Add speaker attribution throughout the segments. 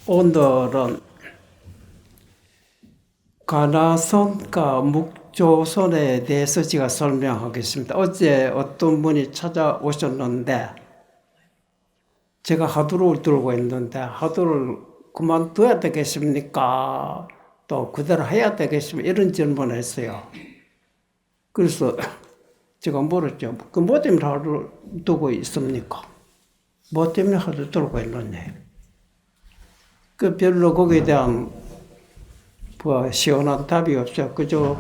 Speaker 1: 오늘은 가나선과 묵조선에 대해서 제가 설명하겠습니다. 어제 어떤 분이 찾아오셨는데 제가 화두를 들고 있는데 화두를 그만둬야 되겠습니까? 또 그대로 해야 되겠습니까? 이런 질문을 했어요. 그래서 제가 물었죠. 그 뭐 때문에 화두를 두고 있습니까? 뭐 때문에 화두를 들고 있느냐? 그 별로 거기에 대한 시원한 답이 없어요. 그저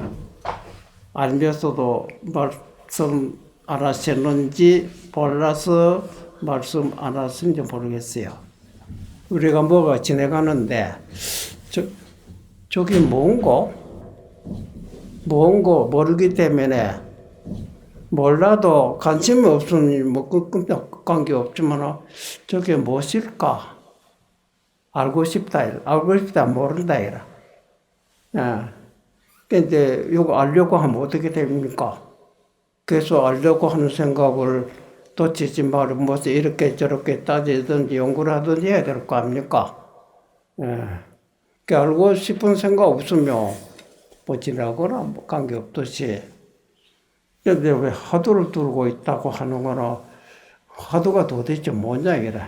Speaker 1: 알면서도 말씀 안 하셨는지 몰라서 말씀 안 하셨는지 모르겠어요. 우리가 뭐가 지내가는데 저기 뭔고 모르기 때문에 몰라도 관심이 없으니 뭐 관계 없지만 저게 무엇일까 알고 싶다 모른다 이라. 근데 이거 알려고 하면 어떻게 됩니까? 그래서 알려고 하는 생각을 놓치지 말고 무슨 이렇게 저렇게 따지든지 연구를 하든지 해야 될 거 아닙니까? 그 알고 싶은 생각 없으면 뭐 지나거나 뭐 관계없듯이. 근데 왜 화두를 두고 있다고 하는 거는 화두가 도대체 뭐냐 이래.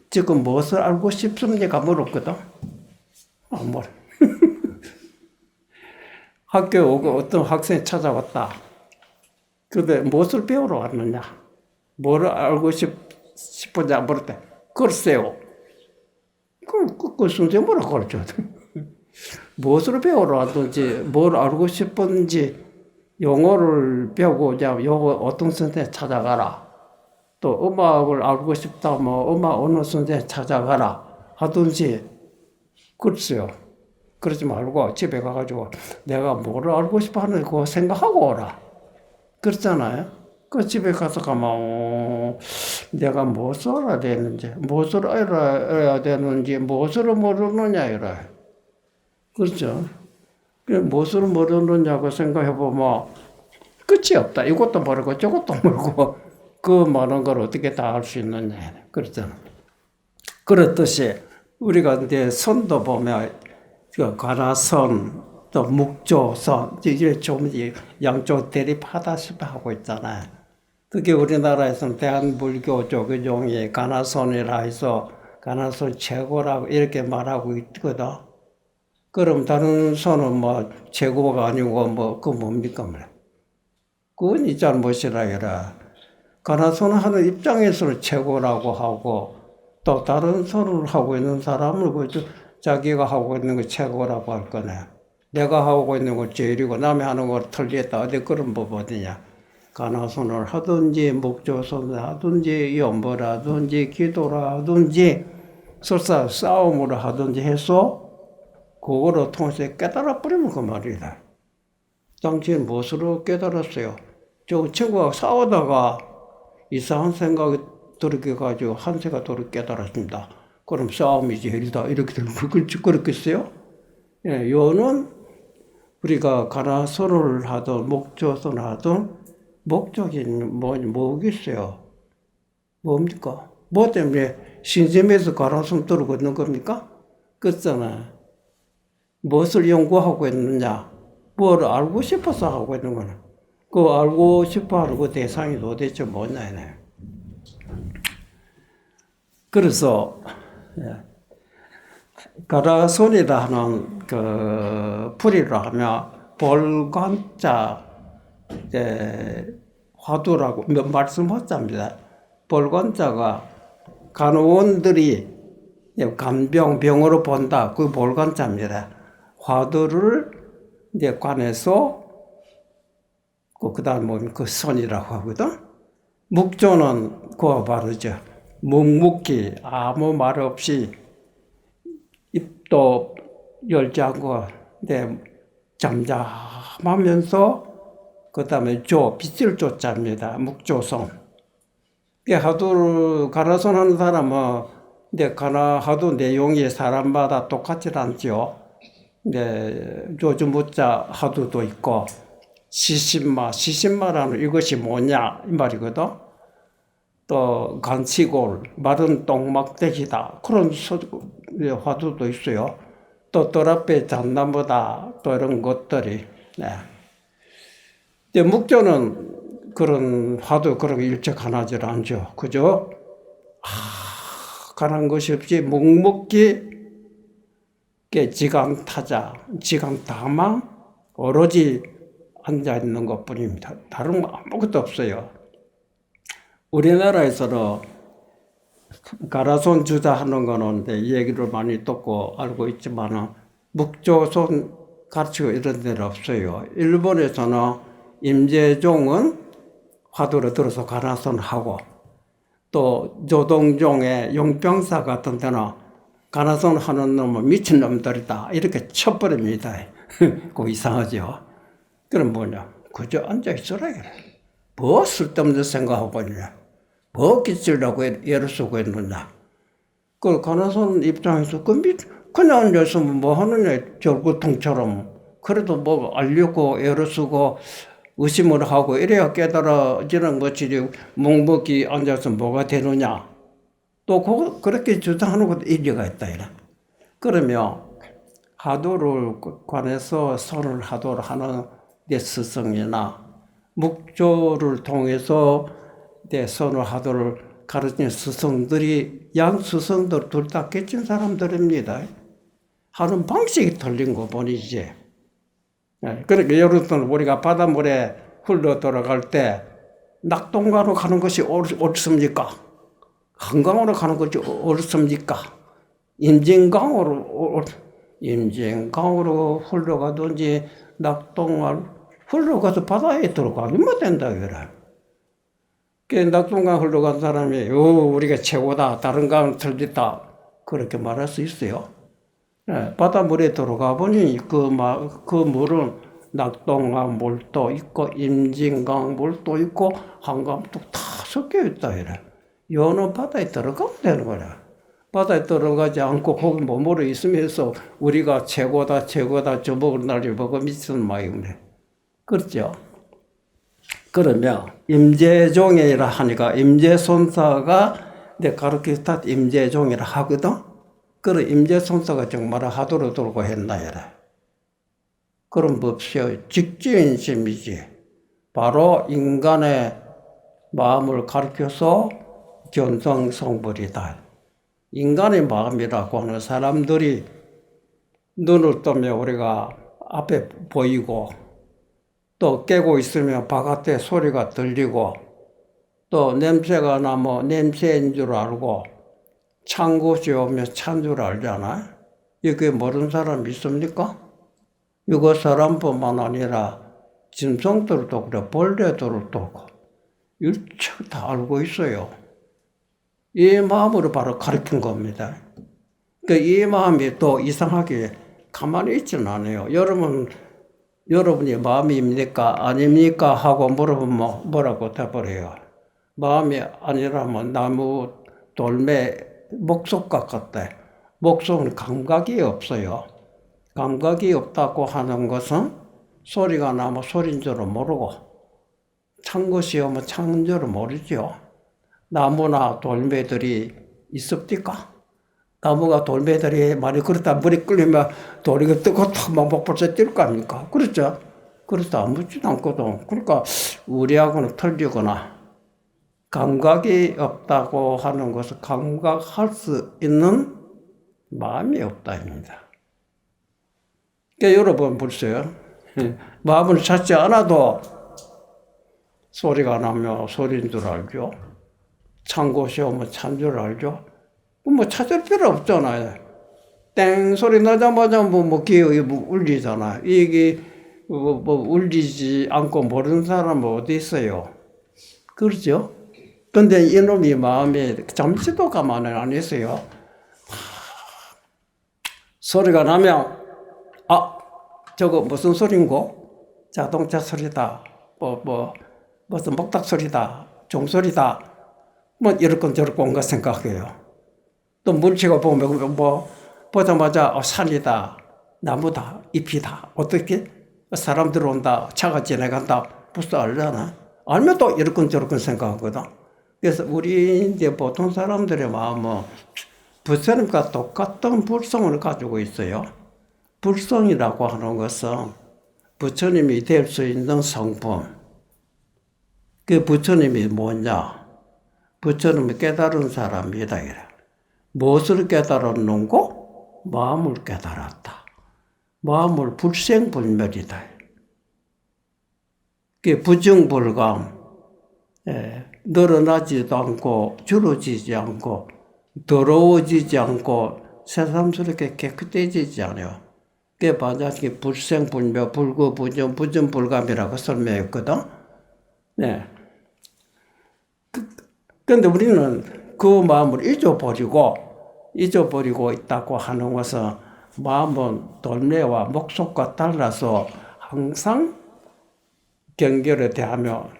Speaker 1: 지금 무엇을 알고 싶습니까? 물었거든. 뭘. 학교에 오고 어떤 학생이 찾아왔다. 그런데 무엇을 배우러 왔느냐? 뭐를 알고 싶은지 물었대. 글쎄요. 그 선생님 뭐라 그러죠? 무엇을 배우러 왔든지, 뭘 알고 싶은지, 영어를 배우고자 영어 어떤 선생님 찾아가라. 또 음악을 알고 싶다면 음악 어느 선생님 찾아가라 하든지. 글쎄요. 그러지 말고 집에 가가지고 내가 뭐를 알고 싶어 하는지 그거 생각하고 오라. 그렇잖아요. 그 집에 가서 가면 내가 무엇을 알아야 되는지, 무엇을 알아야 되는지, 무엇을 모르느냐 이래. 그렇죠. 무엇을 모르느냐고 생각해보면 끝이 없다. 이것도 모르고 저것도 모르고 그 많은 걸 어떻게 다 알 수 있느냐. 그렇잖아. 그렇듯이 우리가 이제 선도 보면 그 가나선 또 묵조선 이게 좀 양쪽 대립하다시피 하고 있잖아요. 그게 우리나라에서는 대한불교 조계종이 가나선이라 해서 가나선 최고라고 이렇게 말하고 있거든. 그럼 다른 선은 뭐 최고가 아니고 뭐 그 뭡니까 말이야. 그건 이 잘못이라 해라. 가나선 하는 입장에서는 최고라고 하고 또 다른 선을 하고 있는 사람을 자기가 하고 있는 거 최고라고 할 거네. 내가 하고 있는 거 제일이고 남이 하는 거 틀리겠다. 어디 그런 법 어디냐. 가나선을 하든지 목조선을 하든지 연보를 하든지 기도를 하든지 설사 싸움을 하든지 해서 그거를 통해서 깨달아 버리면 그 말이다. 당신 무엇으로 깨달았어요? 저 친구가 싸우다가 이상한 생각이 들게 가지고 한세가 도를 깨달았습니다. 그럼 싸움이 제일이다. 이렇게 되면 그렇겠어요? 예, 요는 우리가 가나선을 하든 목조선을 하든 목적이 뭐겠어요? 뭡니까? 뭐 때문에 신심에서 가나선 들고 있는 겁니까? 그렇잖아. 무엇을 연구하고 있느냐? 뭘 알고 싶어서 하고 있는 거는. 그 알고 싶어 하는 그 대상이 도대체 뭐냐, 그래서, 가라손이라 하는 그 풀이로 하면 볼관자 화두라고 말씀하셨습니다. 볼관자가 간호원들이 간병으로 본다. 그 볼관자입니다. 화두를 이제 관해서 그다음 그 선이라고 하거든. 묵조는 그와 바르죠. 묵묵히 아무 말 없이 입도 열지 않고 잠잠하면서 그다음에 빛을 쫓아합니다. 묵조선. 하도 가나선 하는 사람은 하도 내용이 사람마다 똑같지 않죠. 요즘 묻자 하도도 있고 시신마라는 이것이 뭐냐 이 말이거든. 또 간치골, 마른 똥막대기다. 그런 화두도 있어요. 또 뜰앞에 잣나무다. 또 이런 것들이. 네. 이제 묵조는 그런 화두 그런 일찍 하나질 않죠. 그죠? 가난 것이 없이 묵묵히 지감타자, 지감다만 오로지 앉아 있는 것 뿐입니다. 다른 거 아무것도 없어요. 우리나라에서는 가라손 주자하는 거는 이 얘기를 많이 듣고 알고 있지만 묵조손 가르치고 이런 데는 없어요. 일본에서는 임재종은 화두를 들어서 가라손 하고 또 조동종의 용병사 같은 데는 가라손 하는 놈은 미친놈들이다 이렇게 쳐버립니다. 그거 이상하죠. 그럼 뭐냐? 그저 앉아있으라 그래. 뭐 쓸데없는 생각하고 있냐? 뭐 기치려고 애를 쓰고 있느냐? 그 가나손 입장에서 그냥 앉아있으면 뭐 하느냐? 절구통처럼. 그래도 뭐 알려고 애를 쓰고 의심을 하고 이래야 깨달아지는 것이지 묵묵히 앉아서 뭐가 되느냐? 또 그렇게 주장하는 것도 일리가 있다. 이래. 그러면 하도를 관해서 선을 하도를 하는 내 스승이나 묵조를 통해서 내 선을 하도를 가르치는 스승들이 양 스승들 둘 다 깨친 사람들입니다. 하는 방식이 틀린 거 뿐이지. 그러니까 여러분 우리가 바닷물에 흘러 들어갈 때 낙동강으로 가는 것이 옳습니까? 한강으로 가는 것이 옳습니까? 임진강으로 흘러가든지 낙동강 흘러가서 바다에 들어가면 된다 그래. 그 낙동강 흘러간 사람이 우리가 최고다 다른 강은 틀렸다 그렇게 말할 수 있어요. 바닷물에 들어가 보니 그 물은 낙동강 물도 있고 임진강 물도 있고 한강도 다 섞여 있다 이래. 여는 바다에 들어가면 되는 거야. 바다에 들어가지 않고 거기 몸으로 있으면서 우리가 최고다 저먹을 날이 보고 미치는 마음이네. 그렇죠? 그러면 임재종이라 하니까 임재손사가 내 가르치다 임재종이라 하거든. 그래 임재손사가 정말 하도록 들고 했나 이래. 그럼 뭡시오? 직지인심이지. 바로 인간의 마음을 가르쳐서 견성성불이다. 인간의 마음이라고 하는 사람들이 눈을 뜨면 우리가 앞에 보이고 또 깨고 있으면 바깥에 소리가 들리고 또 냄새가 나면 냄새인 줄 알고 찬 곳이 오면 찬 줄 알잖아. 이게 모르는 사람 있습니까? 이거 사람뿐만 아니라 짐승들도 그래 벌레들도 그렇고 일체 다 알고 있어요. 이 마음으로 바로 가르친 겁니다. 그러니까 이 마음이 또 이상하게 가만히 있지는 않아요. 여러분이 마음입니까? 아닙니까? 하고 물어보면 뭐라고 대버려요. 마음이 아니라면 나무, 돌매, 목석각 같대. 목석은 감각이 없어요. 감각이 없다고 하는 것은 소리가 나면 소리인 줄은 모르고 찬 것이 오면 찬 줄은 모르죠. 나무나 돌매들이 있습니까? 나무가 돌매들이 많이 그렇다 물이 끓이면 돌이 뜨고 막 목벌써 뛸 거 아닙니까? 그렇죠? 그렇다 아무지도 않거든. 그러니까 우리하고는 틀리거나 감각이 없다고 하는 것은 감각할 수 있는 마음이 없다입니다. 그러니까 여러분 보세요. 마음을 찾지 않아도 소리가 나면 소리인 줄 알죠. 찬 곳이 오면 찬 줄 알죠. 뭐 찾을 필요 없잖아요. 땡 소리 나자마자 귀에 울리잖아. 이게 울리지 않고 모르는 사람은 어디 있어요? 그렇죠? 근데 이놈이 마음에 잠시도 가만히 안 있어요. 소리가 나면 저거 무슨 소린고? 자동차 소리다. 무슨 목탁 소리다. 종소리다. 뭐 이렇건 저렇건 온갖 생각해요. 또 물치고 보면 보자마자 산이다, 나무다, 잎이다. 어떻게 사람 들어온다, 차가 지나간다. 벌써 알잖아. 알면 또 이렇건 저렇건 생각하거든. 그래서 우리 이제 보통 사람들의 마음은 부처님과 똑같은 불성을 가지고 있어요. 불성이라고 하는 것은 부처님이 될 수 있는 성품. 그 부처님이 뭐냐? 부처님이 깨달은 사람이다. 이래. 무엇을 깨달았는고? 마음을 깨달았다. 마음을 불생불멸이다. 그 부정불감, 늘어나지도 않고 줄어지지 않고 더러워지지 않고 새삼스럽게 깨끗해지지 않아요. 그게 만약에 불생불멸, 불구부정, 부정불감이라고 설명했거든. 네. 근데 우리는 그 마음을 잊어버리고 있다고 하는 것은 마음은 돌매와 목속과 달라서 항상 경계를 대하며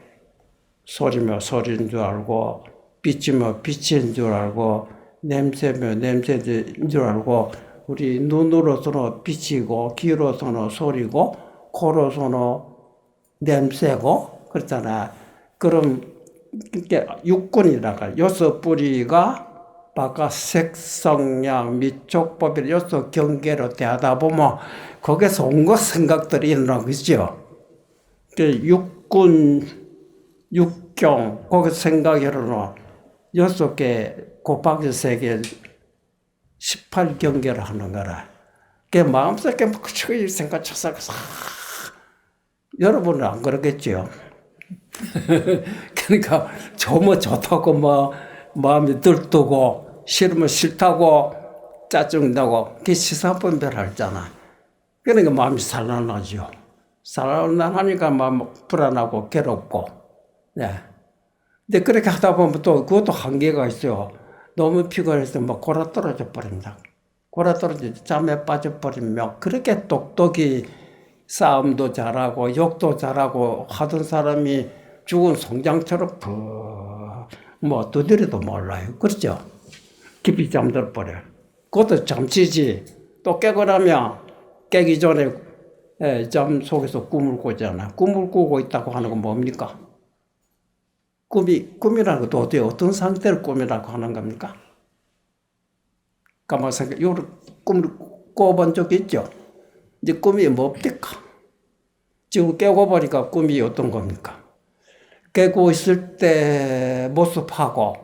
Speaker 1: 소리며 소리인 줄 알고 빛이며 빛인 줄 알고 냄새며 냄새인 줄 알고 우리 눈으로서는 빛이고 귀로서는 소리고 코로서는 냄새고 그렇잖아. 그럼 이게 육군이라가 여섯 뿌리가 바깥 색성량 미촉법이 여섯 경계로 대하다 보면 거기서 온갖 생각들이 일어나고 있죠. 육군, 육경, 거기서 생각이 일어나 여섯 개 곱하기 세 개 18경계를 하는 거라. 그 마음속에 그치고 생각 쳐서 여러분은 안 그러겠죠. 그러니까 좋으면 좋다고 뭐 마음이 들뜨고 싫으면 싫다고 짜증나고 그게 시사분별하잖아. 그러니까 마음이 산란하죠. 산란하니까 마음 불안하고 괴롭고. 네. 근데 그렇게 하다 보면 또 그것도 한계가 있어요. 너무 피곤해서 막 골아떨어져 버린다. 골아떨어져 잠에 빠져버리면 그렇게 똑똑히 싸움도 잘하고 욕도 잘하고 하던 사람이 죽은 송장처럼 뭐 두드려도 몰라요. 그렇죠? 깊이 잠들어 버려요. 그것도 잠치지. 또 깨고 나면 깨기 전에 잠 속에서 꿈을 꾸잖아. 꿈을 꾸고 있다고 하는 건 뭡니까? 꿈이라는 것도 어떤 상태를 꿈이라고 하는 겁니까? 가만 생각, 꿈을 꿔본 적 있죠? 이제 꿈이 뭡니까? 지금 깨고 보니까 꿈이 어떤 겁니까? 깨고 있을 때 모습하고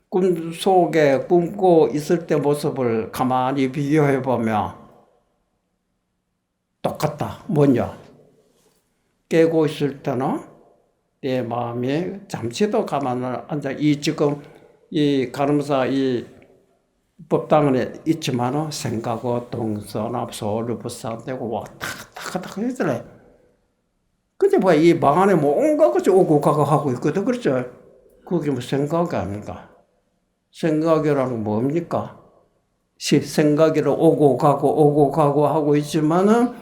Speaker 1: 꿈 속에 꿈고 있을 때 모습을 가만히 비교해 보면 똑같다. 뭐냐? 깨고 있을 때는 내 마음이 잠시도 가만히 앉아 지금 이 가늠사 이 법당에 있지만은 생각하고 동서납 소르부산되고 왔다 갔다 그러잖아요. 근데 뭐 이 방 안에 뭐 온갖 것이 오고 가고 하고 있거든. 그렇죠? 그게 뭐 생각이 아닌가? 생각이라는 건 뭡니까? 생각이라 오고 가고 하고 있지만은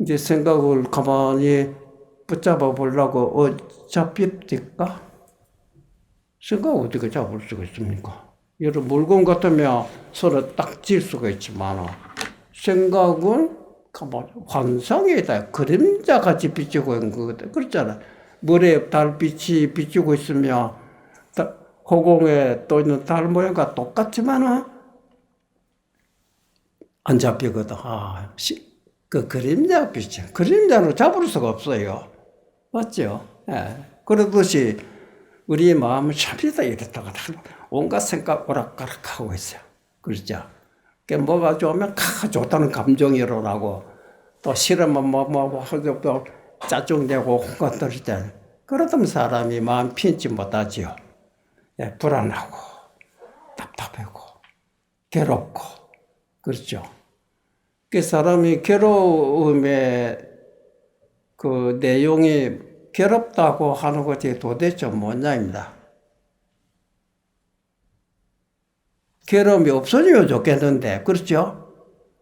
Speaker 1: 이제 생각을 가만히 붙잡아 보려고 잡힙니까? 생각 어떻게 잡을 수가 있습니까? 여러분 물건 같으면 서로 딱 질 수가 있지만 생각은 환상이다. 그림자같이 비치고 있는 거거든. 그렇잖아. 물에 달빛이 비치고 있으면 허공에 또 있는 달 모양과 똑같지만은 안 잡히거든. 그 그림자 빛이 그림자는 잡을 수가 없어요. 맞죠? 예. 그러듯이 우리 마음은 참이다 이랬다가 온갖 생각 오락가락하고 있어요. 그렇죠? 뭐가 좋으면 좋다는 감정이 일어나고 또 싫으면 또 짜증내고 혼가 떨리잖아요. 그러면 사람이 마음 편치 못하지요. 예, 불안하고 답답하고 괴롭고 그렇죠? 그 사람이 괴로움의 그 내용이 괴롭다고 하는 것이 도대체 뭐냐입니다. 괴로움이 없어지면 좋겠는데, 그렇죠?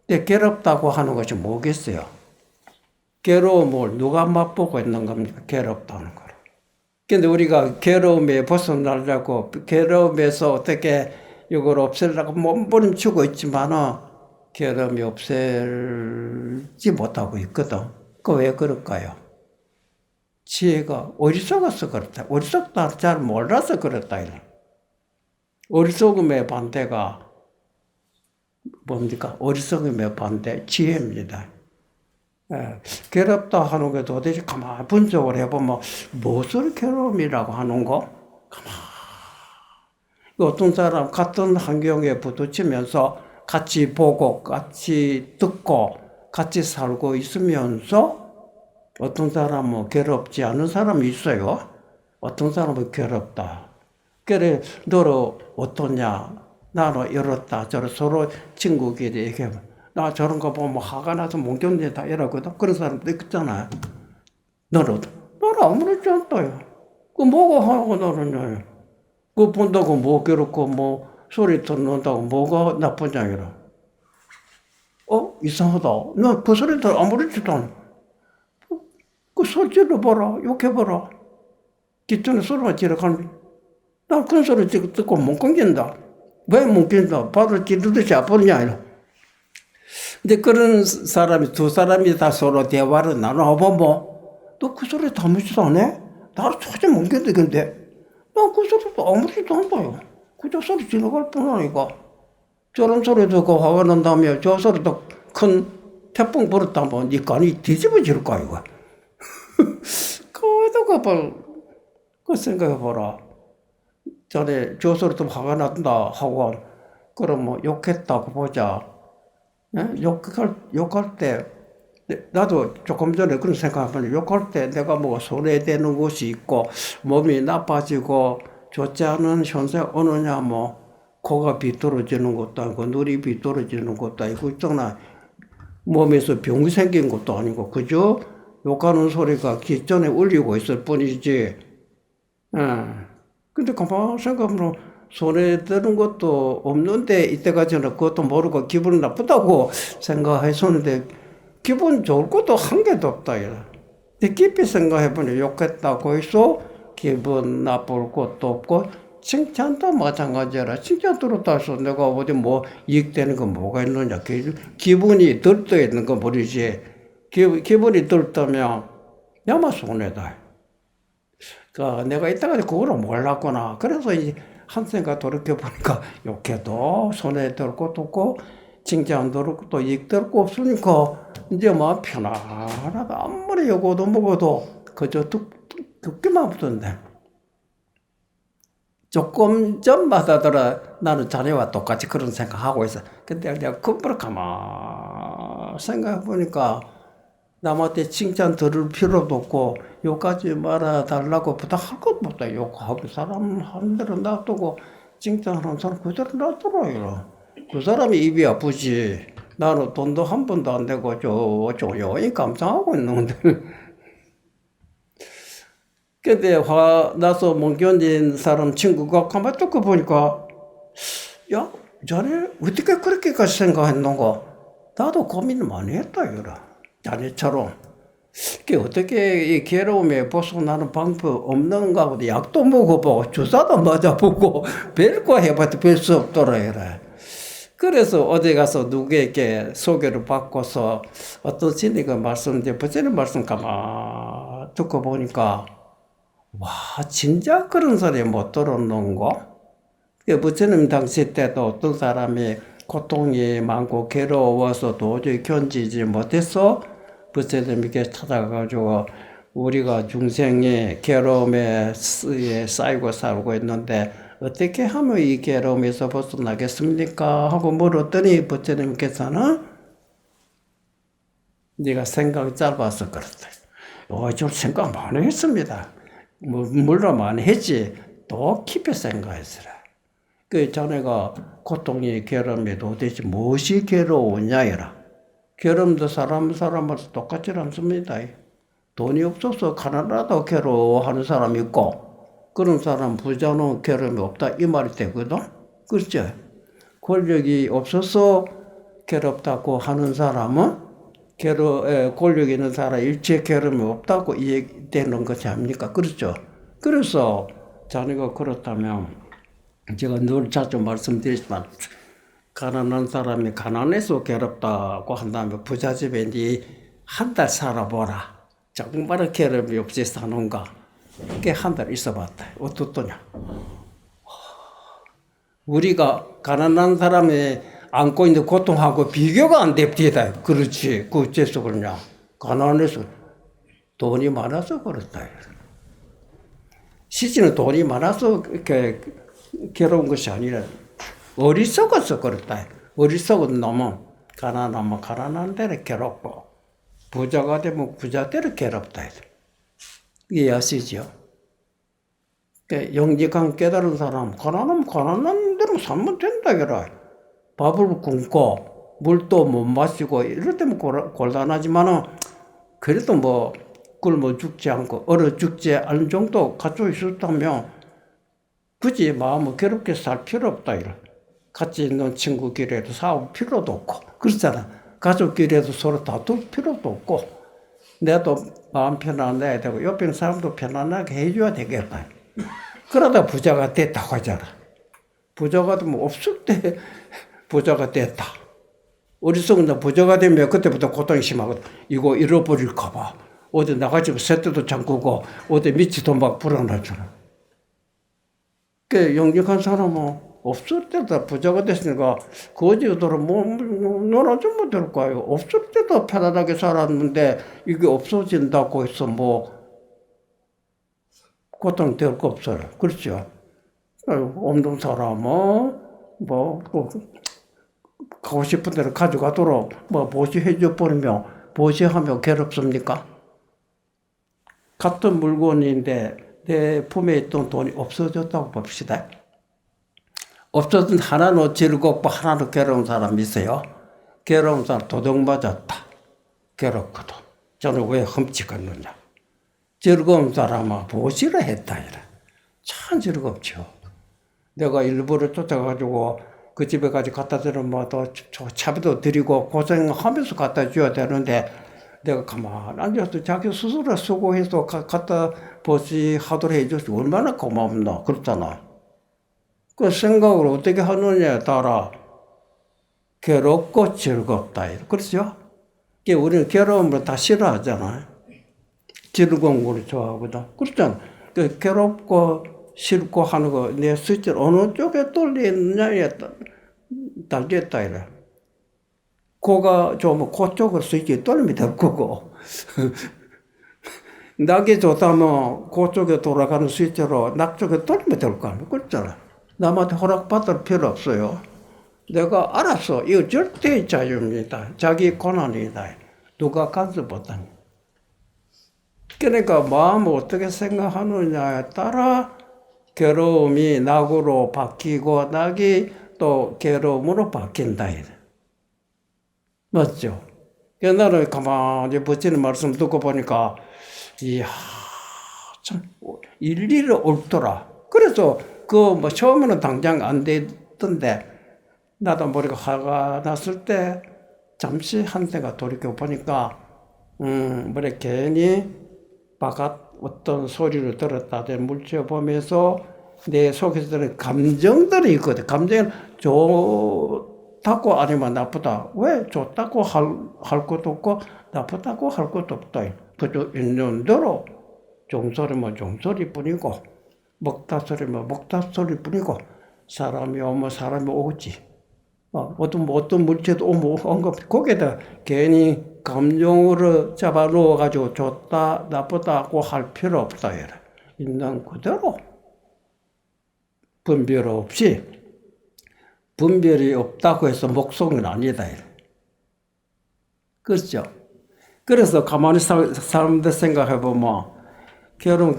Speaker 1: 근데 괴롭다고 하는 것이 뭐겠어요? 괴로움을 누가 맛보고 있는 겁니까? 괴롭다는 걸. 근데 우리가 괴로움에 벗어나려고, 괴로움에서 어떻게 이걸 없애려고 몸부림치고 있지만은, 괴로움이 없애지 못하고 있거든. 그 왜 그럴까요? 지혜가 어리석어서 그렇다. 어리석다 잘 몰라서 그렇다. 어리석음의 반대가 뭡니까? 어리석음의 반대, 지혜입니다. 괴롭다 하는 게 도대체 가만히 분석을 해보면 무엇을 괴로움이라고 하는 거? 어떤 사람 같은 환경에 부딪히면서 같이 보고 같이 듣고 같이 살고 있으면서 어떤 사람은 괴롭지 않은 사람이 있어요. 어떤 사람은 괴롭다. 그래 너로 어떠냐? 나는 이렇다. 저런 서로 친구끼리 얘기하면 나 저런 거 보면 화가 나서 못 견딘다 이러거든. 그런 사람도 있잖아요. 너는 아무렇지 않다요. 그 뭐가 하고 나느냐. 그거 본다고 뭐 괴롭고 뭐 소리 듣는다고 뭐가 나쁘냐 이러. 이상하다. 나 그 소리 들 아무렇지도 않아. 그 소리 질러봐라. 욕해봐라. 뒷전에 소리만 지르가는. 나 큰 소리 듣고 못 끊긴다. 왜 못 끊긴다? 발을 찌르듯이 아프냐 이러. 근데 그런 사람이 두 사람이 다 서로 대화를 나눠보면 너 그 소리 다 아무렇지도 않아? 나를 초점 못 견디는데 나 그 소리도 아무렇지도 않다요. 그저 소리 지나갈 뿐 아니까. 저런 소리 듣고 화가 난다며 저 소리도 큰 태풍 불었다면 네 간이 뒤집어질 거야 이거. 그러다가 그 생각해봐라. 전에 저 소리도 화가 난다 하고 그럼 뭐 욕했다고 보자. 욕할 때 나도 조금 전에 그런 생각하면 욕할 때 내가 뭐 손해되는 것이 있고 몸이 나빠지고 좋지 않은 현상 오느냐 뭐 코가 비뚤어지는 것도 아니고 눈이 비뚤어지는 것도 아니고 있잖아. 몸에서 병이 생긴 것도 아니고 그저 욕하는 소리가 귀 전에 울리고 있을 뿐이지. 근데 가만 생각하면 손해되는 것도 없는데 이때까지는 그것도 모르고 기분 나쁘다고 생각했었는데 기분 좋을 것도 한 개도 없다. 근데 깊이 생각해보니 욕했다고 해서 기분 나쁠 것도 없고 칭찬도 마찬가지라. 칭찬 들었다 해서 내가 어디 뭐 이익되는 건 뭐가 있느냐. 기분이 들떠 있는 거 모르지. 기분이 들떠면 야마 손해다. 그러니까 내가 이때까지 그거를 몰랐구나. 그래서 이 한생각 돌이켜보니까 욕해도 손해 들 것도 없고 칭찬 들을 것도 이익 될 거 없으니까 이제 뭐 편안하다. 아무리 욕어도 먹어도 그저 듣기만 붙던데. 조금 전마다더라 나는 자네와 똑같이 그런 생각하고 있어. 근데 내가 그걸 가만 생각해보니까 남한테 칭찬 들을 필요도 없고 욕하지 말아달라고 부탁할 것도 없다. 욕하고 사람 하는 대로 놔두고 칭찬하는 사람 그대로 놔두라. 그 사람이 입이 아프지. 나는 돈도 한 번도 안 내고 조용히 감상하고 있는데. 근데 화 나서 못 견딘 사람 친구가 가만히 듣고 보니까 야 자네 어떻게 그렇게까지 생각했는가. 나도 고민을 많이 했다 이거라. 자네처럼. 그게 어떻게 이 괴로움에 벗어나는 방법 없는가 보다. 약도 먹어보고 주사도 맞아보고 별거 해봐도 별 수 없더라 이래. 그래서 어디 가서 누구에게 소개를 받고서 어떤 진리가 말씀인데 부처님 말씀 가만 듣고 보니까 와 진짜 그런 소리 못 들었는가? 부처님 당시 때도 어떤 사람이 고통이 많고 괴로워서 도저히 견디지 못해서 부처님께 찾아가가지고 우리가 중생의 괴로움에 쌓이고 살고 있는데 어떻게 하면 이 괴로움에서 벗어나겠습니까? 하고 물었더니 부처님께서는 네가 생각이 짧아서 그렇다. 좀 생각 많이 했습니다. 물론 많이 했지. 더 깊이 생각했으라. 그 자네가 고통이 괴로움이 도대체 무엇이 괴로우냐 이라. 괴로움도 사람마다 똑같지 않습니다. 돈이 없어서 가난하다고 괴로워하는 사람이 있고 그런 사람 부자는 괴로움이 없다 이 말이 되거든. 그렇죠? 권력이 없어서 괴롭다고 하는 사람은 권력 있는 사람 일체 괴로움이 없다고 이해되는 것이 아닙니까? 그렇죠? 그래서 자네가 그렇다면 제가 늘 자주 말씀드리지만 가난한 사람이 가난해서 괴롭다고 한다면 부자 집에 네 한 달 살아보라. 정말 괴롭이 없이 사는가? 그게 한 달 있어봤다. 어떻더냐? 우리가 가난한 사람이 안고 있는 고통하고 비교가 안 됩니다. 그렇지. 그 어째서 그러냐? 가난해서 돈이 많아서 그렇다. 시신은 돈이 많아서 이렇게 괴로운 것이 아니라 어리석어서 그렇다. 어리석은 놈은 가난하면 가난한 대로 괴롭고 부자가 되면 부자대로 괴롭다. 이해하시죠? 영직한 깨달은 사람, 가난하면 가난한 대로 살면 된다, 그래. 밥을 굶고, 물도 못 마시고, 이럴 때면 곤란하지만은, 그래도 뭐, 굶어 죽지 않고, 얼어 죽지 않을 정도 가지고 있었다면, 굳이 마음을 괴롭게 살 필요 없다, 이래. 같이 있는 친구끼리도 싸울 필요도 없고, 그렇잖아. 가족끼리도 서로 다툴 필요도 없고, 내도 마음 편안해야 되고, 옆에 있는 사람도 편안하게 해줘야 되겠다. 그러다 부자가 됐다고 하잖아. 부자가 되면 없을 때 부자가 됐다. 어리석은 부자가 되면 그때부터 고통이 심하거든. 이거 잃어버릴까봐. 어디 나가지고 새떼도 잠그고, 어디 밑이 막 불어나잖아. 그 영직한 사람은 없을 때도 부자가 됐으니까, 거지들은 뭐, 놀아주면 될 거예요. 없을 때도 편안하게 살았는데, 이게 없어진다고 해서 뭐, 고통될 거 없어요. 그렇죠? 없는 사람은, 뭐, 가고 싶은 대로 가져가도록, 뭐, 보시해줘 버리면, 보시하면 괴롭습니까? 같은 물건인데, 내 품에 있던 돈이 없어졌다고 봅시다. 없어진 하나는 즐겁고 하나는 괴로운 사람이 있어요. 괴로운 사람 도둑 맞았다. 괴롭거든. 저는 왜 훔치겠느냐. 즐거운 사람은 보시를 했다. 이래. 참 즐겁죠. 내가 일부러 쫓아가지고 그 집에까지 갖다 주면 뭐 또 차비도 드리고 고생하면서 갖다 줘야 되는데 내가 가만히 앉아서 자기 스스로 수고해서 갖다 보시 하도록 해줘서 얼마나 고맙나. 그렇잖아. 그 생각을 어떻게 하느냐에 따라 괴롭고 즐겁다. 그렇죠? 우리는 괴로움을 다 싫어하잖아요. 즐거운 걸 좋아하거든. 그렇잖아. 그 괴롭고 싫고 하는 거, 내 스위치를 어느 쪽에 돌리느냐에 달렸다, 이래. 코가 좋으면 코 쪽으로 스위치 돌리면 될 거고. 낙이 좋다면 코 쪽에 돌아가는 스위치로 낙 쪽에 돌리면 될 거 아니야. 그렇잖아. 남한테 허락받을 필요 없어요. 내가 알았어. 이거 절대 자유입니다. 자기 권한이다. 누가 간섭 못하니. 그러니까 마음을 어떻게 생각하느냐에 따라 괴로움이 낙으로 바뀌고 낙이 또 괴로움으로 바뀐다. 맞죠? 옛날에 가만히 버티는 말씀 듣고 보니까 이야 참 일일이 옳더라. 그래서 그 뭐 처음에는 당장 안 되던데 나도 머리가 화가 났을 때 잠시 한때가 돌이켜 보니까 뭐래 괜히 바깥 어떤 소리를 들었다 물체 보면서 내 속에서 드는 감정들이 있거든. 감정은 좋다고 아니면 나쁘다. 왜 좋다고 할 것도 없고 나쁘다고 할 것도 없다. 그저 있는 대로 종소리면 종소리뿐이고 먹다 소리면 먹다 소리뿐이고 사람이 오면 사람이 오지. 어떤 물체도 오면 거기에다 괜히 감정으로 잡아놓아가지고 좋다, 나쁘다고 할 필요 없다. 이래. 있는 그대로 분별 없이 분별이 없다고 해서 목성은 아니다. 이래. 그렇죠? 그래서 가만히 사람들 생각해보면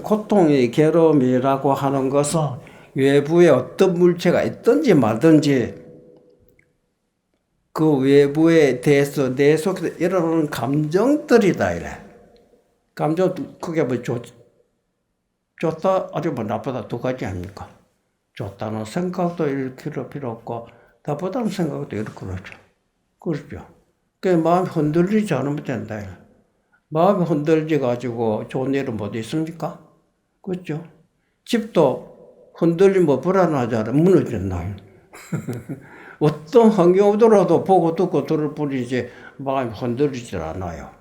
Speaker 1: 고통이 괴로움이라고 하는 것은 외부에 어떤 물체가 있든지 말든지 그 외부에 대해서 내 속에서 일어나는 감정들이다. 이래. 감정 그게 뭐 좋다 아니면 나쁘다 두 가지 아닙니까? 좋다는 생각도 일으킬 필요 없고 나쁘다는 생각도 일으킬 필요 없죠. 그렇죠. 그 마음이 흔들리지 않으면 된다. 이래. 마음이 흔들지 가지고 좋은 일은 못 있습니까? 그렇죠. 집도 흔들리면 불안하잖아. 무너진다. 어떤 환경이 오더라도 보고 듣고 들을 뿐이지 마음이 흔들리질 않아요.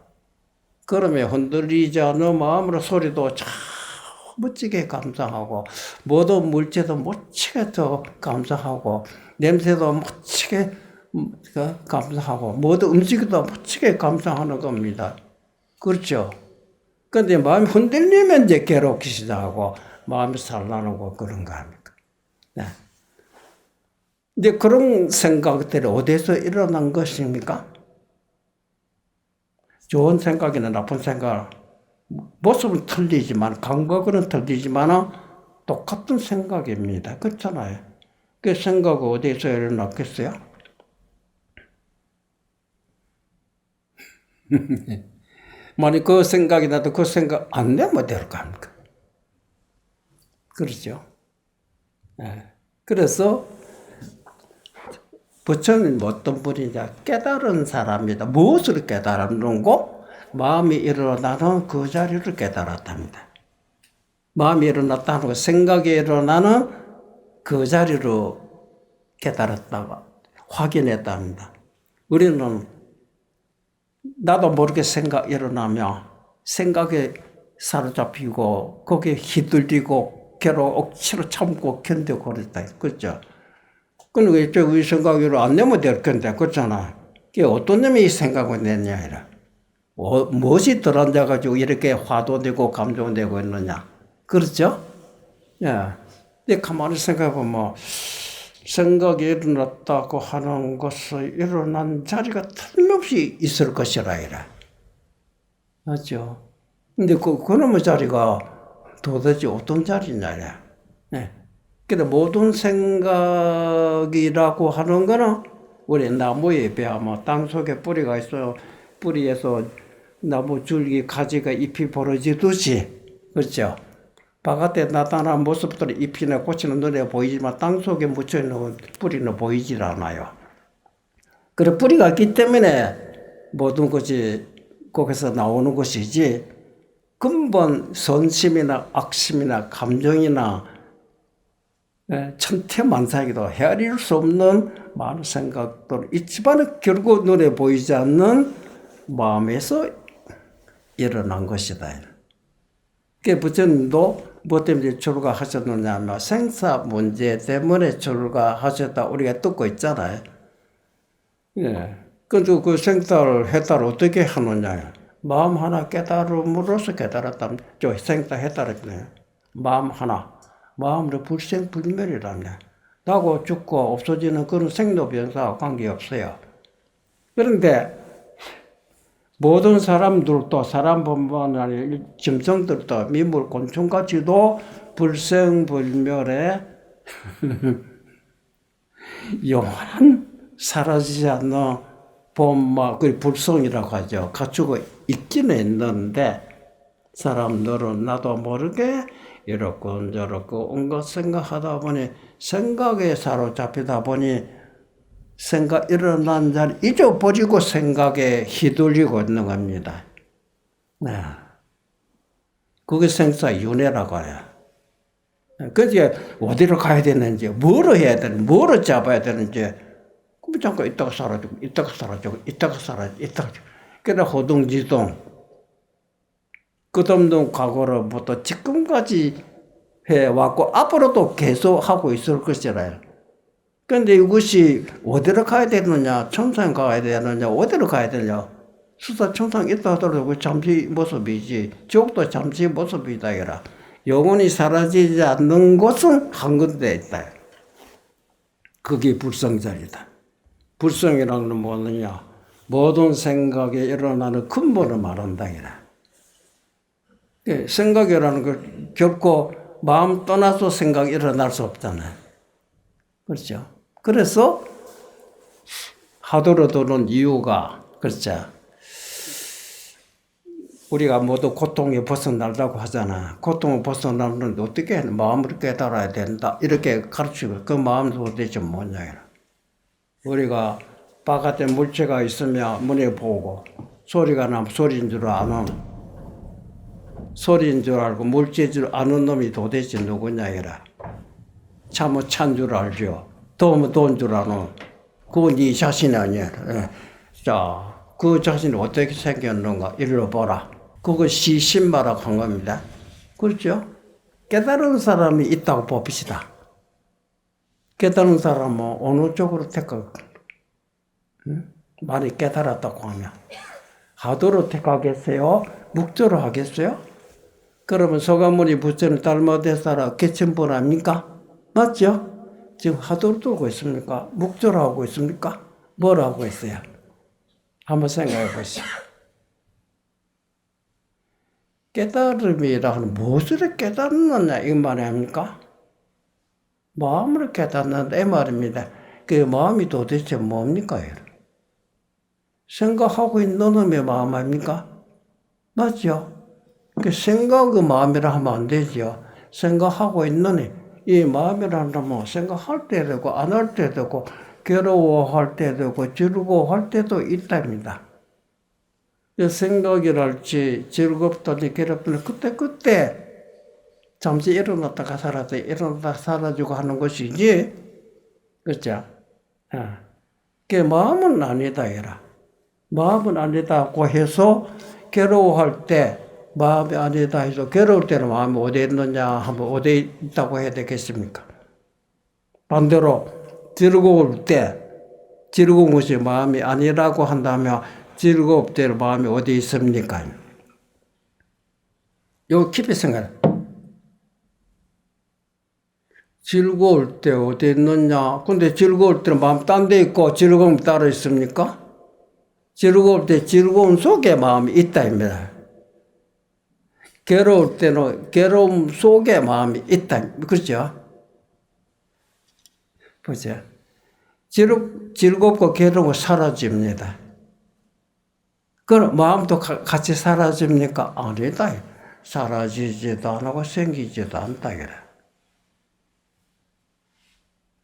Speaker 1: 그러면 흔들리지 않는 마음으로 소리도 참 멋지게 감상하고 모든 물체도 멋지게 더 감상하고 냄새도 멋지게 감상하고 모든 음식도 멋지게 감상하는 겁니다. 그렇죠? 근데 마음이 흔들리면 이제 괴롭기 시작하고 마음이 산란하고 그런 거 아닙니까? 네. 근데 그런 생각들이 어디서 일어난 것입니까? 좋은 생각이나 나쁜 생각, 모습은 틀리지만, 감각은 틀리지만, 똑같은 생각입니다. 그렇잖아요. 그 생각은 어디서 일어났겠어요? 만약 그 생각이 나도 그 생각 안 내면 될 거 아닙니까? 그렇죠. 네. 그래서 부처님 어떤 분이냐? 깨달은 사람이다. 무엇을 깨달았는고? 마음이 일어나는 그 자리를 깨달았답니다. 마음이 일어났다는 거, 생각이 일어나는 그 자리로 깨달았다고 확인했답니다. 우리는 나도 모르게 생각 일어나면 생각에 사로잡히고 거기에 휘둘리고 괴로워 억지로 참고 견디고 그랬다. 그렇죠? 그러니까 이쪽 이 생각으로 안 내면 될 건데, 그렇잖아. 그게 어떤 놈이 이 생각을 냈냐, 이라. 무엇이 들어앉아가지고 이렇게 화도 내고 감정도 내고 있느냐. 그렇죠? 예. 근데 가만히 생각해보면, 생각이 일어났다고 하는 것은 일어난 자리가 틀림없이 있을 것이라, 이라. 맞죠? 근데 그놈의 자리가 도대체 어떤 자리냐, 이라. 네. 그래, 모든 생각이라고 하는 거는 우리 나무에 비하면 땅 속에 뿌리가 있어. 뿌리에서 나무 줄기, 가지가 잎이 벌어지듯이, 그렇죠? 바깥에 나타난 모습들은 잎이나 꽃이나 눈에 보이지만 땅 속에 묻혀있는 뿌리는 보이질 않아요. 그래, 뿌리가 있기 때문에 모든 것이 거기서 나오는 것이지, 근본 선심이나 악심이나 감정이나 천태만사이기도 헤아릴 수 없는 많은 생각들 있지만 결국 눈에 보이지 않는 마음에서 일어난 것이다. 그 부처님도 뭐 때문에 출가하셨느냐 하면 생사 문제 때문에 출가하셨다 우리가 듣고 있잖아요. 예. 근데 그 생사를 해탈을 어떻게 하느냐. 마음 하나 깨달음으로써 깨달았다. 저 생사 해탈했네. 마음 하나. 마음으로 불생불멸이랍니다. 나고 죽고 없어지는 그런 생로병사와 관계없어요. 그런데 모든 사람들도 사람뿐만 아니라 짐승들도 미물 곤충까지도 불생불멸의 영원한 사라지지 않는 본마, 그 불성이라고 하죠. 갖추고 있기는 있는데 사람들은 나도 모르게 이렇고 저렇고 온갖 생각하다 보니 생각에 사로잡히다 보니 생각 일어난 자리 잊어버리고 생각에 휘둘리고 있는 겁니다. 네. 그게 생사윤회라고 해요. 그게 어디로 가야 되는지, 뭐로 해야 되는지, 뭐로 잡아야 되는지, 그럼 자꾸 있다가 사라지고, 있다가 사라지고, 있다가 사라지고, 있다가. 그래 호둥지둥. 끝없는 과거로부터 지금까지 해왔고 앞으로도 계속 하고 있을 것이라요. 그런데 이것이 어디로 가야 되느냐, 천상 가야 되느냐, 어디로 가야 되느냐. 수사 천상 있다 하더라도 잠시 모습이지, 지옥도 잠시 모습이다 이라. 영원히 사라지지 않는 곳은 한 군데 있다. 그게 불성자리다. 불성이라는 건 뭐느냐, 모든 생각에 일어나는 근본을 말한다 이라. 생각이라는 걸 결코 마음 떠나서 생각이 일어날 수 없잖아요. 그렇죠? 그래서 하도로 도는 이유가, 그렇죠? 우리가 모두 고통에 벗어나려고 하잖아. 고통을 벗어나는데 어떻게 해? 마음을 깨달아야 된다. 이렇게 가르치고, 그 마음은 도대체 뭐냐. 우리가 바깥에 물체가 있으면 문에 보고, 소리가 나면 소리인 줄 아는, 소리인 줄 알고 물질인 줄 아는 놈이 도대체 누구냐 이라. 참은 찬 줄 알죠. 도움은 도운 줄 아는. 그건 네 자신이 아니야. 자, 그 자신이 어떻게 생겼는가 일러 보라. 그거 시신마라고 한 겁니다. 그렇죠? 깨달은 사람이 있다고 봅시다. 깨달은 사람은 어느 쪽으로 택할까? 많이 깨달았다고 하면 하도로 택하겠어요? 묵조로 하겠어요? 그러면 소가모니 부처는 달마대사라 개천분 아닙니까? 맞죠? 지금 하도로 들고 있습니까? 묵조로 하고 있습니까? 뭘 하고 있어요? 한번 생각해 보시죠. 깨달음이라는 무엇을 깨닫느냐 이 말이 아닙니까? 마음을 깨닫는다 이 말입니다. 그 마음이 도대체 뭡니까? 생각하고 있는 놈의 마음 아닙니까? 맞죠? 그 생각의 마음이라 하면 안 되죠. 생각하고 있는 이 마음이라는 건 생각할 때 되고 안 할 때 되고 괴로워할 때 되고 즐거워할 때도 있답니다. 생각이랄지 즐겁더니 괴롭더니 그때 잠시 일어났다가 사라져 일어났다가 사라지고 하는 것이지, 그렇죠? 그 마음은 아니다 이라. 마음은 아니다고 해서 괴로워할 때 마음이 아니다 해서 괴로울 때는 마음이 어디에 있느냐 하면 어디에 있다고 해야 되겠습니까? 반대로 즐거울 때 즐거운 것이 마음이 아니라고 한다면 즐거울 때 마음이 어디에 있습니까? 이거 깊이 생각해. 즐거울 때 어디 있느냐? 근데 즐거울 때는 마음 딴 데 있고 즐거움 따로 있습니까? 즐거울 때 즐거움 속에 마음이 있다입니다. 괴로울 때는 괴로움 속에 마음이 있다. 그렇죠? 보죠. 즐겁고 괴로움은 사라집니다. 그럼 마음도 같이 사라집니까? 아니다. 사라지지도 않고 생기지도 않다.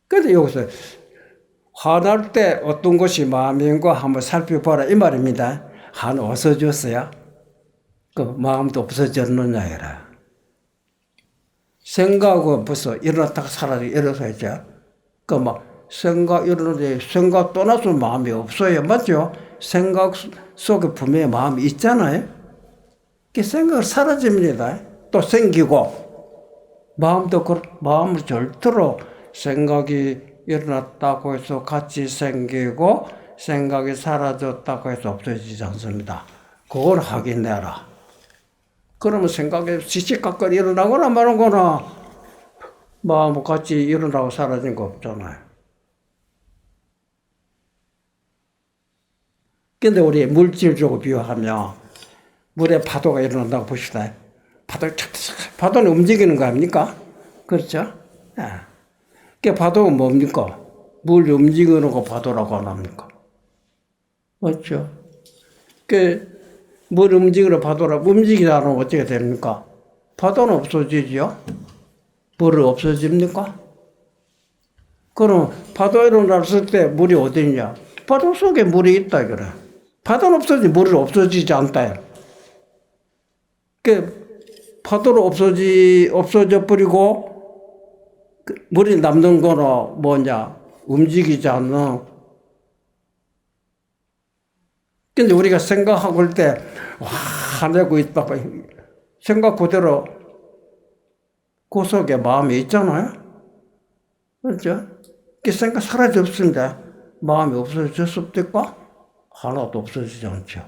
Speaker 1: 그런데 여기서 화날 때 어떤 것이 마음인가 한번 살펴보라 이 말입니다. 한 없어졌어요? 그 마음도 없어졌느냐 해라. 생각은 벌써 일어났다가 사라지고 일어서야죠. 그 막 생각 일어나는데 생각 떠나서 마음이 없어요. 맞죠? 생각 속에 분명히 마음이 있잖아요. 그 생각 사라집니다. 또 생기고 마음도 마음을 절대로 생각이 일어났다고 해서 같이 생기고 생각이 사라졌다고 해서 없어지지 않습니다. 그걸 확인해라. 그러면 생각이 시시각각 일어나거나 말거나 마음과 같이 일어나고 사라진 거 없잖아요. 근데 우리 물질적으로 비유하면 물에 파도가 일어난다고 봅시다. 파도는 움직이는 거 아닙니까? 그렇죠? 그 파도가 뭡니까? 물 움직이는 거 파도라고 안 합니까? 맞죠? 물 움직이는 파도라고 움직이지 않으면 어떻게 됩니까? 파도는 없어지죠? 물은 없어집니까? 그럼 파도 일어났을 때 물이 어디 있냐? 파도 속에 물이 있다 그래. 파도는 없어지지 물이 없어지지 않다. 파도로 없어져 버리고 물이 남는 거는 뭐냐? 움직이지 않는. 근데 우리가 생각하고 할 때, 화내고 있다. 생각 그대로 그 속에 마음이 있잖아요? 그렇죠? 그 생각 사라져 없습니다. 마음이 없어졌습니까? 하나도 없어지지 않죠.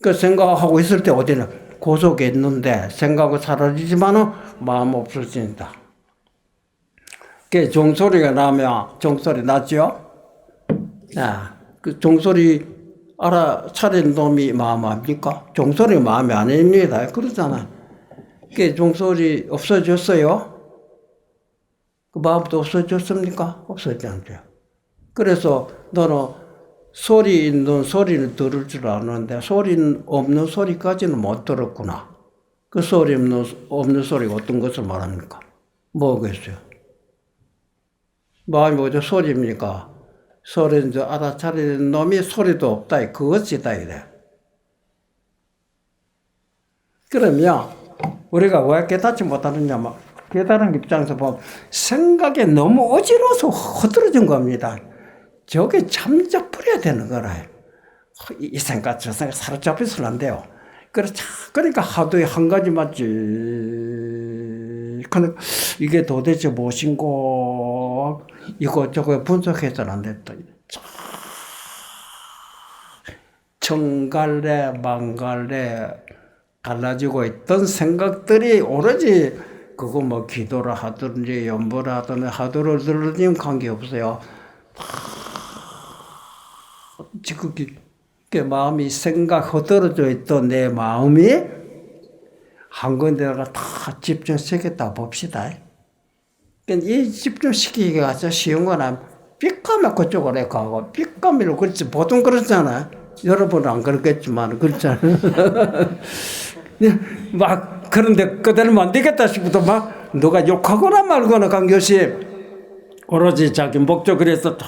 Speaker 1: 그 생각하고 있을 때 어디는 그 속에 있는데 생각은 사라지지만은 마음 없어진다. 그 종소리가 나면 종소리 나죠? 그 종소리 알아차린 놈이 마음 아닙니까? 종소리 마음이 아닙니다. 그러잖아. 그 종소리 없어졌어요? 그 마음도 없어졌습니까? 없어지지 않죠. 그래서 너는 소리 있는 소리를 들을 줄 아는데 소리 없는 소리까지는 못 들었구나. 그 소리 없는 소리가 어떤 것을 말합니까? 뭐겠어요? 마음이 어디 소리입니까? 소리인 줄 알아차리는 놈이 소리도 없다. 그것이다 이래. 그러면 우리가 왜 깨닫지 못하느냐? 깨달은 입장에서 보면 생각에 너무 어지러워서 허들어진 겁니다. 저게 잠적버려야 되는 거라. 이 생각 저 생각 사로잡혀서는 안 돼요. 그러니까 하도에 한 가지만 쭉. 근데 이게 도대체 무엇인고, 이것저것 분석해서는 안 됐다. 정갈래, 망갈래, 갈라지고 있던 생각들이 오로지 그거 뭐 기도를 하든지 연보를 하든지 하도를 들으니 관계없어요. 지금 마음이 생각 흐트러져 있던 내 마음이 한 군데다가 다 집중시켰다 봅시다. 이 집중시키기가 아주 쉬운 거는 삐까면 그쪽으로 해 가고 삐까면 그렇지. 보통 그렇잖아. 여러분은 안 그렇겠지만 그렇잖아. 막 그런데 그대로 안 되겠다 싶어도 막 누가 욕하거나 말거나 관계없이 오로지 자기 목적을 해서 다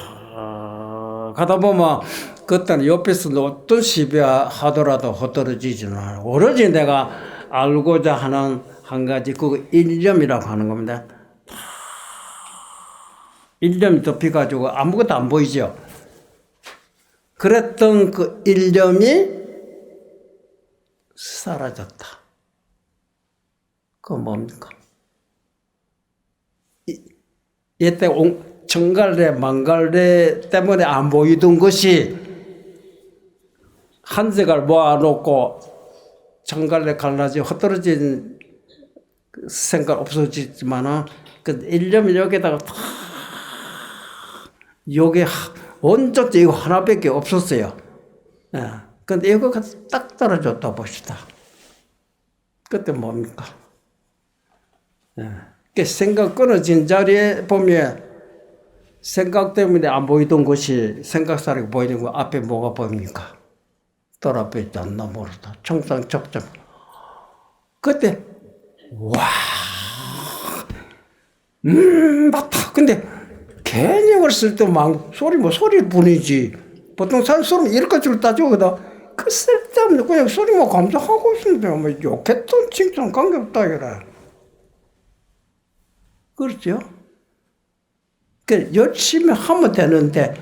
Speaker 1: 가다 보면 그때는 옆에서 어떤 시비하더라도 흐트러지지는 않아. 오로지 내가 알고자 하는 한 가지 그거 일념이라고 하는 겁니다. 일념이 덮여가지고 아무것도 안 보이죠. 그랬던 그 일념이 사라졌다. 그건 뭡니까? 이때 정갈래 망갈래 때문에 안 보이던 것이 한 색을 모아놓고 정갈래 갈라지 흩어진 생각 없어지지만은 그 일념이 여기다가 다 요게 온전히 이거 하나밖에 없었어요. 근데 이거가 딱 떨어졌다 봅시다. 그때 뭡니까? 생각 끊어진 자리에 보면 생각 때문에 안 보이던 것이 생각사리가 보이는 거 앞에 뭐가 보입니까? door 앞에 있지 않나 모르다. 청상적점. 그때 와, 맞다. 근데 괜히 그랬을 때 막 소리일 뿐이지. 보통 사람 소리면 이렇게까지 따지거든. 그 쓸데없는 그냥 소리만 감상하고 있는데 뭐 욕했던 칭찬 관계없다 이래. 그렇죠? 그 열심히 하면 되는데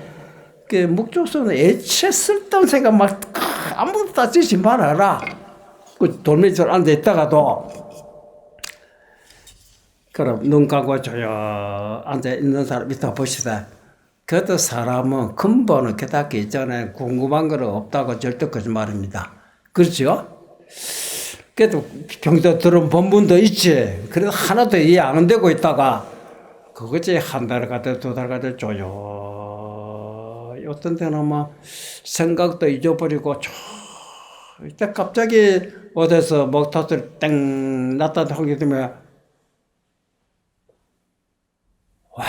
Speaker 1: 그 목적서는 애초에 쓸데없는 생각 막 아무것도 따지지 말아라. 그 돌멩이처럼 앉아 있다가도 그럼 눈 감고 조용 앉아 있는 사람 이따 보시다. 그래도 사람은 근본은 깨닫기 이전에 궁금한 거는 없다고 절대 거짓말입니다. 그렇죠? 그래도 경도 들은 본분도 있지. 그래도 하나도 이해 안 되고 있다가 그거지 한 달 가도 두 달 가도 조용. 어떤 때는 막 생각도 잊어버리고 이때 갑자기 어디서 목탁을 땡 났다 하게 되면 와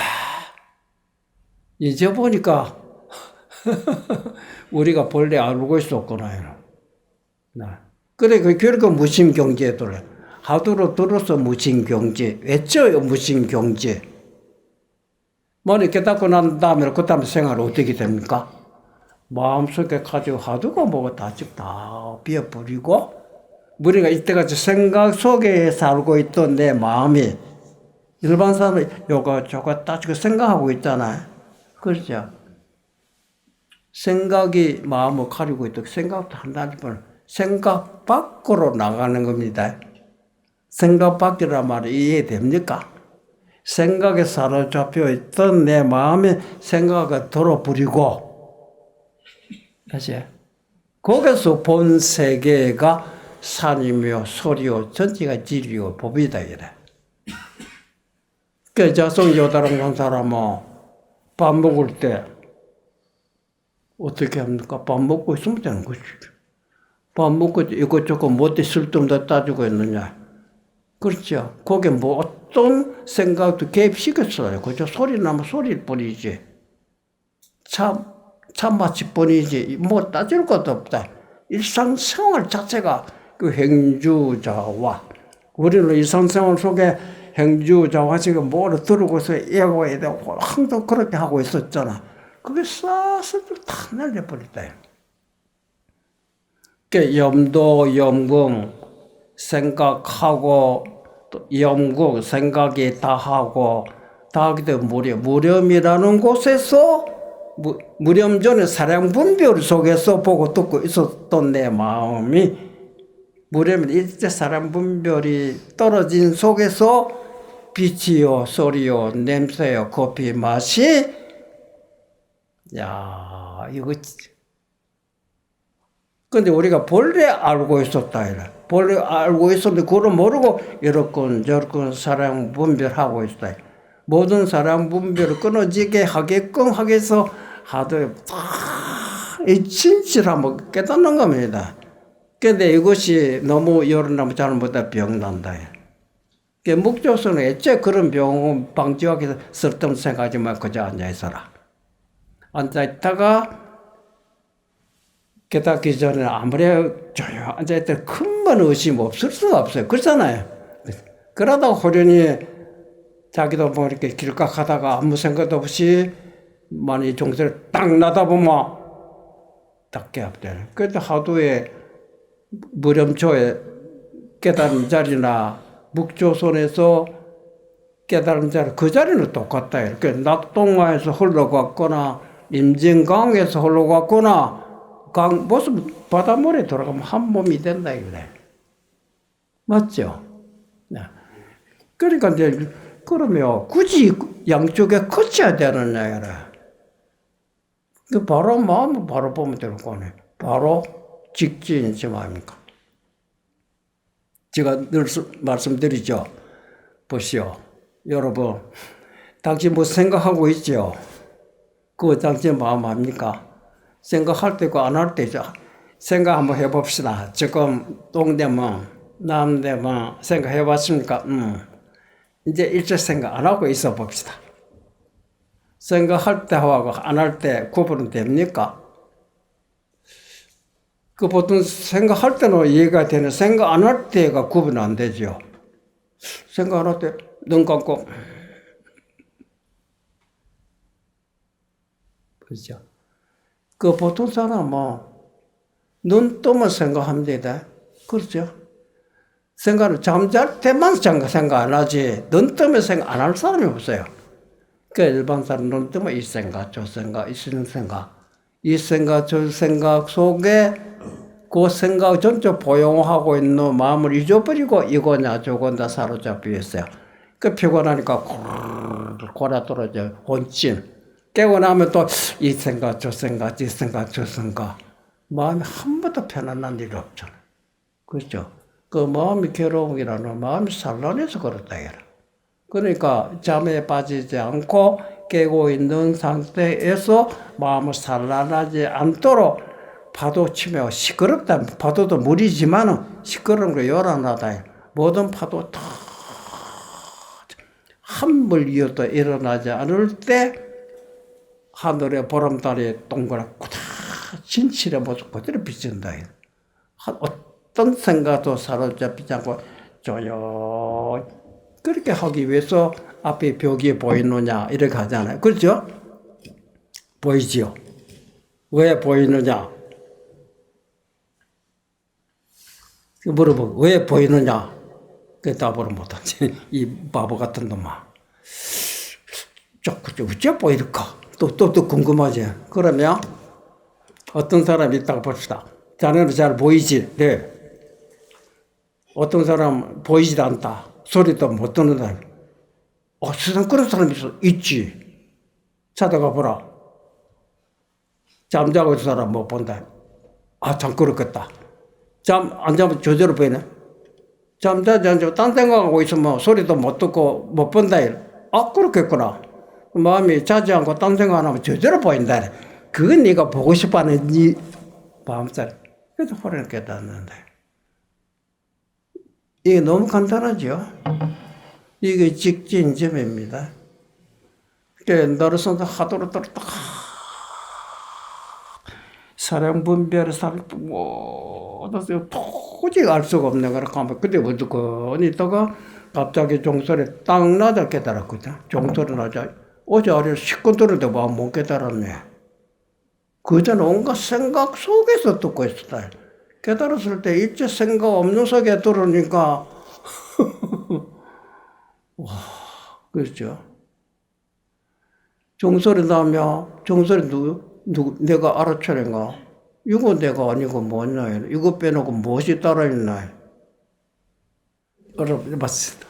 Speaker 1: 이제 보니까 우리가 본래 알고 있었구나. 그래 그 결국 무심경제에 들어. 하도로 들어서 무심경제. 외쳐요 무심경제. 머리 깨닫고 난 다음에 그 다음에 생활 어떻게 됩니까? 마음속에 가지고 하도가 뭐가 다 비워버리고 우리가 이때까지 생각 속에 살고 있던 내 마음이 일반 사람은 요거 저거 따지고 생각하고 있잖아요. 그렇죠? 생각이 마음을 가리고 있다. 생각도 한다지만 생각 밖으로 나가는 겁니다. 생각 밖이란 말이 이해됩니까? 생각에 사로잡혀 있던 내 마음의 생각을 덜어버리고, 그치? 거기서 본 세계가 산이며 소리요, 전체가 진리요, 법이다, 이래. 그 자성 여다랑 간 사람은 밥 먹을 때 어떻게 합니까? 밥 먹고 있으면 되는 거지. 밥 먹고 이것저것 못해 쓸데없다 따지고 있느냐. 그렇죠. 거기에 뭐 어떤 생각도 개입시켰어요. 그죠? 소리 나면 소리일 뿐이지. 참맛일 뿐이지. 뭐 따질 것도 없다. 일상생활 자체가 그 행주자와 우리는 일상생활 속에 행주자와 지금 뭐를 들고서 예고해야 되고 항상 그렇게 하고 있었잖아. 그게 싹 다 날려버렸다. 그 염도, 염궁, 생각하고, 또 염궁, 생각이 다 하고, 다 하게 되면 무렴이라는 곳에서, 무렴전의 사량분별 속에서 보고 듣고 있었던 내 마음이 무렴은 일제 사람 분별이 떨어진 속에서 빛이요, 소리요, 냄새요, 커피 맛이, 야, 이거. 근데 우리가 본래 알고 있었다, 이래. 본래 알고 있었는데, 그걸 모르고, 이렇건, 저렇건 사랑 분별하고 있다. 모든 사랑 분별을 끊어지게 하게끔 하기 위해서 하도, 이 진실함을 깨닫는 겁니다. 근데 이것이 너무 여론하면 잘못하면 병난다. 묵조선은 애초에 그런 병 방지하기 위해서 쓸데없는 생각하지 말고 그저 앉아있어라. 앉아있다가 깨닫기 전에 아무리 조용 앉아있다 큰 건 의심 없을 수가 없어요. 그렇잖아요. 그러다가 호련히 자기도 뭐 이렇게 길가가다가 아무 생각 없이 만약 종소리를 딱 나다 보면 딱 깨닫대요. 그때 하도에 무렴초에 깨달은 자리나 묵조선에서 깨달은 자리 그 자리는 똑같다. 이렇게 낙동강에서 흘러갔거나 임진강에서 흘러갔거나 무슨 바닷물에 들어가면 한 몸이 된다 이래. 맞죠? 네. 그러니까 이제 그러면 굳이 양쪽에 거쳐야 되느냐 이래. 그 바로 마음을 바로 보면 되는 거네. 바로 직진이지 말입니까? 제가 늘 말씀드리죠. 보시오. 여러분, 당신 뭐 생각하고 있죠? 그거 당신 마음 압니까? 생각할 때고 안 할 때죠. 생각 한번 해봅시다. 지금 동대문, 남대문 생각해봤습니까? 이제 일체 생각 안 하고 있어 봅시다. 생각할 때하고 안 할 때 구분은 됩니까? 그 보통 생각할 때는 이해가 되는 생각 안 할 때가 구분 안 되죠. 생각 안 할 때 눈 감고 그렇죠. 그 보통 사람은 눈 뜨면 생각합니다. 그렇죠. 생각을 잠잘 때만 생각 안 하지 눈 뜨면 생각 안 할 사람이 없어요. 그 일반 사람 눈 뜨면 이 생각 저 생각 이 생각 이 생각 저 생각 속에 그 생각 전체 포용하고 있는 마음을 잊어버리고 이거냐 저거냐 사로잡혀 있어요. 그 피곤하니까 골아 떨어져 혼침. 깨고 나면 또 이 생각 저 생각 이 생각 저 생각 마음이 한 번도 편안한 일이 없잖아요. 그렇죠? 그 마음이 괴로움이라는 마음이 산란해서 그렇다 이거라. 그러니까 잠에 빠지지 않고 깨고 있는 상태에서 마음을 산란하지 않도록 파도 치며 시끄럽다. 파도도 물이지만 시끄러운 거 요란하다. 모든 파도 다 한물 이어도 일어나지 않을 때 하늘의 보름달이 동그랗고 다 진실의 모습 그대로 비친다. 어떤 생각도 사로잡히지 않고 조용 그렇게 하기 위해서 앞에 벽이 보이느냐 이렇게 하잖아요. 그렇죠? 보이지요? 왜 보이느냐? 물어보고 왜 보이느냐? 그 답을 못하지. 이 바보 같은 놈아. 어째 보일까? 또 궁금하지? 그러면 어떤 사람이 있다고 봅시다. 자네는 잘 보이지? 네. 어떤 사람 보이지도 않다. 소리도 못 듣는다. 세상 그런 사람이 있지. 찾아가 보라. 잠자고 있는 사람 못 본다. 참 그렇겠다. 잠 안 자면 저절로 보이네. 잠자지 않고 딴 생각하고 있으면 소리도 못 듣고 못 본다. 그렇겠구나. 마음이 자지 않고 딴 생각 안 하면 저절로 보인다. 그건 네가 보고 싶어하는 네 마음살. 그래서 호련을 깨닫는다. 이게 너무 간단하죠. 이게 직진점입니다. 너로서도 하도록 사랑 분별을 도저히 알 수가 없는 거라 하면 그때 무조건 있다가 갑자기 종소리 딱 나자 깨달았거든. 종소리 나자. 어제 아래 식권 들었는데 마음 못 깨달았네. 그전 온갖 생각 속에서 듣고 있었다. 깨달았을 때 일체 생각 없는 속에 들으니까 와, 그렇죠. 종소리 나면 종소리 누구 내가 알아차린가? 이거 내가 아니고 뭐냐? 이거 빼놓고 무엇이 따라 있나? 물어봤습니다.